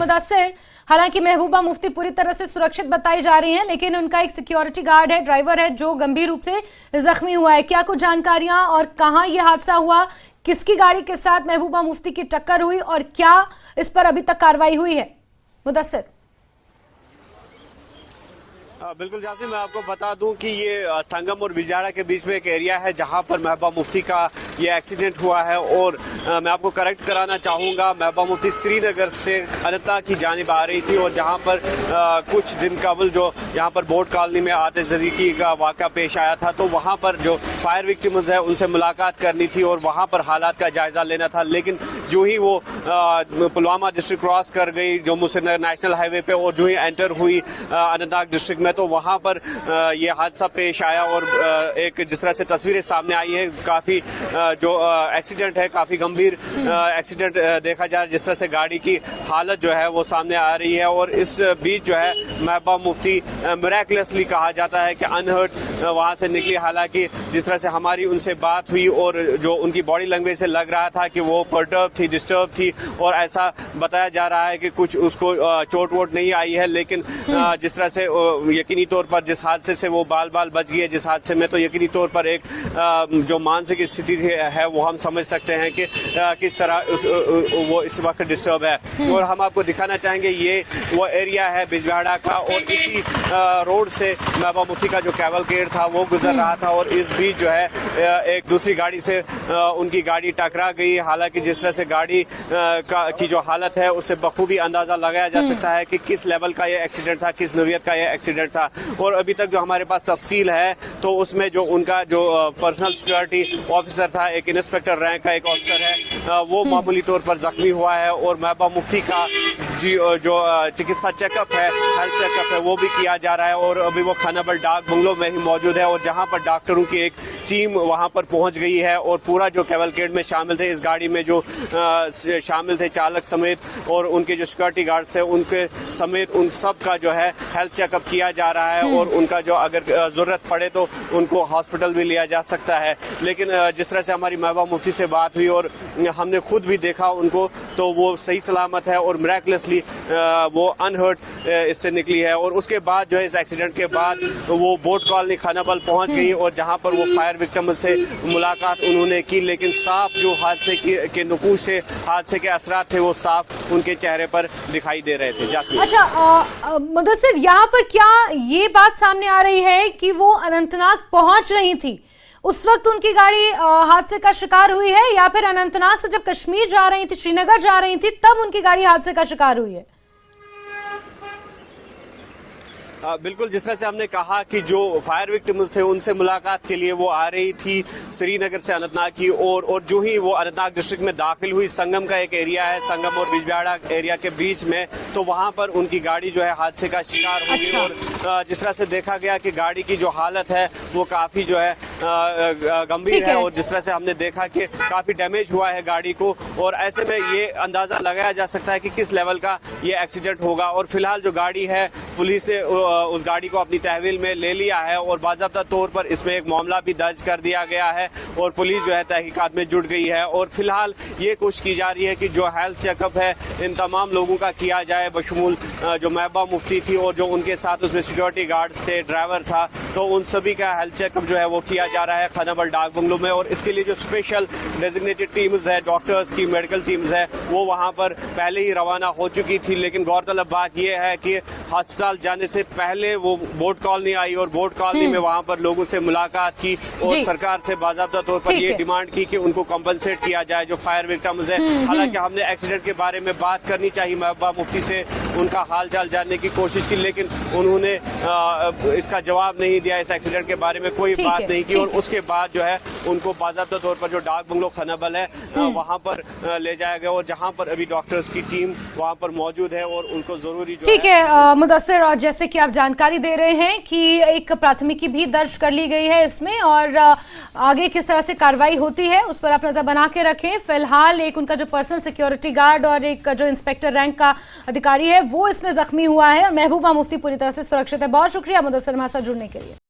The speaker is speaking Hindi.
मुदस्सिर। हालांकि महबूबा मुफ्ती पूरी तरह से सुरक्षित बताई जा रही हैं, लेकिन उनका एक सिक्योरिटी गार्ड है, ड्राइवर है, जो गंभीर रूप से जख्मी हुआ है। क्या कुछ जानकारियां और कहां यह हादसा हुआ, किसकी गाड़ी के साथ महबूबा मुफ्ती की टक्कर हुई और क्या इस पर अभी तक कार्रवाई हुई है? मुदस्सिर। बिल्कुल जासी, मैं आपको बता दूं कि ये संगम और बिजवाड़ा के बीच में एक एरिया है जहां पर महबूबा मुफ्ती का ये एक्सीडेंट हुआ है। और मैं आपको करेक्ट कराना चाहूंगा, महबूबा मुफ्ती श्रीनगर से अनंतनाग की जानिब आ रही थी और जहां पर कुछ दिन कबल जो यहाँ पर बोट कॉलोनी में आतिशबाजी का वाक़ा पेश आया था, तो वहां पर जो फायर विक्टिम्स है उनसे मुलाकात करनी थी और वहां पर हालात का जायजा लेना था। लेकिन जो ही वो पुलवामा डिस्ट्रिक्ट क्रॉस कर गई जम्मू श्रीनगर नेशनल हाईवे पे और जो ही एंटर हुई अनंतनाग डिस्ट्रिक्ट में, तो वहां पर ये हादसा पेश आया। और एक जिस तरह से तस्वीरें सामने आई है, काफी जो एक्सीडेंट है, काफी गंभीर एक्सीडेंट देखा जा रहा है। जिस तरह से गाड़ी की हालत जो है वो सामने आ रही है और इस बीच जो है महबूबा मुफ्ती मिरेकलसली कहा जाता है कि अनहर्ट वहां से निकली। हालांकि जिस तरह से हमारी उनसे बात हुई और जो उनकी बॉडी लैंग्वेज से लग रहा था कि वो पर्टर्ब थी, डिस्टर्ब थी और ऐसा बताया जा रहा है कि कुछ उसको चोट वोट नहीं आई है। लेकिन जिस तरह से यकीनी तौर पर जिस हादसे से वो बाल बाल बच गई है, जिस हादसे में, तो यकीनी तौर पर एक जो मानसिक स्थिति है वो हम समझ सकते हैं कि किस तरह वो इस वक्त डिस्टर्ब है। और हम आपको दिखाना चाहेंगे, ये वो एरिया है बिजवाड़ा का और इसी रोड से महबूबा मुफ्ती का जो कैवलकेड था वो गुजर रहा था और इस बीच जो है एक दूसरी गाड़ी से उनकी गाड़ी टकरा गई। हालांकि जिस तरह से गाड़ी की जो हालत है उससे बखूबी अंदाजा लगाया जा सकता है कि किस लेवल का ये एक्सीडेंट था, किस नौयत का ये एक्सीडेंट था। और अभी तक जो हमारे पास तफसील है तो उसमें जो उनका जो पर्सनल सिक्योरिटी ऑफिसर था, एक इंस्पेक्टर रैंक का एक ऑफिसर है, वो मामूली तौर पर जख्मी हुआ है। और महबूबा मुफ्ती का जो चिकित्सा चेकअप है, हेल्थ चेकअप है, वो भी किया जा रहा है और अभी वो खानाबल डाक बंगलो में ही मौजूद है और जहां पर डॉक्टरों की एक टीम वहां पर पहुंच गई है और पूरा जो कैवलकेड में शामिल थे, इस गाड़ी में जो शामिल थे चालक समेत और उनके जो सिक्योरिटी गार्ड्स है उनके समेत, उन सब का जो है हेल्थ चेकअप किया जा रहा है और उनका जो अगर जरूरत पड़े तो उनको हॉस्पिटल भी लिया जा सकता है। लेकिन जिस तरह से हमारी महबूबा मुफ्ती से बात हुई और हमने खुद भी देखा उनको, तो वो सही सलामत है और मिरेकलसली वो अनहर्ट इससे निकली है। और उसके बाद जो है इस एक्सीडेंट के बाद वो बोट कॉलोनी खानाबल पहुंच गई और जहां पर वो फायर विक्टिम से मुलाकात उन्होंने की। लेकिन साफ जो हादसे के नकूश से हादसे के असरात थे वो साफ उनके चेहरे पर दिखाई दे रहे थे। अच्छा मुदस्सिर, यहाँ पर क्या ये बात सामने आ रही है कि वो अनंतनाग पहुंच रही थी, उस वक्त उनकी गाड़ी हादसे का शिकार हुई है, या फिर अनंतनाग से जब कश्मीर जा रही थी, श्रीनगर जा रही थी, तब उनकी गाड़ी हादसे का शिकार हुई है? बिल्कुल, जिस तरह से हमने कहा कि जो फायर विक्टिम्स थे उनसे मुलाकात के लिए वो आ रही थी श्रीनगर से अनंतनाग की ओर और जो ही वो अनंतनाग डिस्ट्रिक्ट में दाखिल हुई, संगम का एक एरिया है, संगम और बिजवाड़ा एरिया के बीच में, तो वहां पर उनकी गाड़ी जो है हादसे का शिकार हुई। अच्छा। और जिस तरह से देखा गया कि गाड़ी की जो हालत है वो काफी जो है गंभीर है और जिस तरह से हमने देखा कि काफी डैमेज हुआ है गाड़ी को और ऐसे में ये अंदाजा लगाया जा सकता है कि किस लेवल का ये एक्सीडेंट होगा। और फिलहाल जो गाड़ी है, पुलिस ने उस गाड़ी को अपनी तहवील में ले लिया है और बाज़ाब्ता तौर पर इसमें एक मामला भी दर्ज कर दिया गया है और पुलिस जो है तहकीकात में जुट गई है। और फिलहाल ये कोशिश की जा रही है कि जो हेल्थ चेकअप है इन तमाम लोगों का किया जाए, बशमूल जो महबूबा मुफ्ती थी और जो उनके साथ उसमें सिक्योरिटी गार्ड्स थे, ड्राइवर था, तो उन सभी का हेल्थ चेकअप जो है वो किया जा रहा है खानाबल डाक बंगलो में। और इसके लिए जो स्पेशल डेजिग्नेटेड टीम्स है, डॉक्टर्स की मेडिकल टीम्स है, वो वहां पर पहले ही रवाना हो चुकी थी। लेकिन गौरतलब बात यह है कि अस्पताल जाने से पहले वो बोट कॉलोनी आई और बोट कॉलोनी में वहां पर लोगों से मुलाकात की और सरकार से बाज़ाब्ता तौर पर ये डिमांड की कि उनको कंपनसेट किया जाए जो फायर विक्टिम्स है। हालांकि हमने एक्सीडेंट के बारे में बात करनी चाहिए महबूबा मुफ्ती से, उनका हाल चाल जानने की कोशिश की, लेकिन उन्होंने इसका जवाब नहीं दिया, इस एक्सीडेंट के बारे में कोई बात नहीं की। और उसके बाद जो है उनको बाज़ाब्ता तौर पर जो डाक बंगलो खानाबल है वहां पर ले जाया गया और जहां पर अभी डॉक्टर्स की टीम वहां पर मौजूद है और उनको जरूरी ठीक है मुदस्सिर, और जैसे कि आप जानकारी दे रहे हैं कि एक प्राथमिकी भी दर्ज कर ली गई है इसमें और आगे किस तरह से कार्रवाई होती है उस पर आप नजर बना के रखें। फिलहाल एक उनका जो पर्सनल सिक्योरिटी गार्ड और एक जो इंस्पेक्टर रैंक का अधिकारी है वो इसमें जख्मी हुआ है और महबूबा मुफ्ती पूरी तरह से सुरक्षित है। बहुत शुक्रिया मुदस्सिर हमारे साथ जुड़ने के लिए।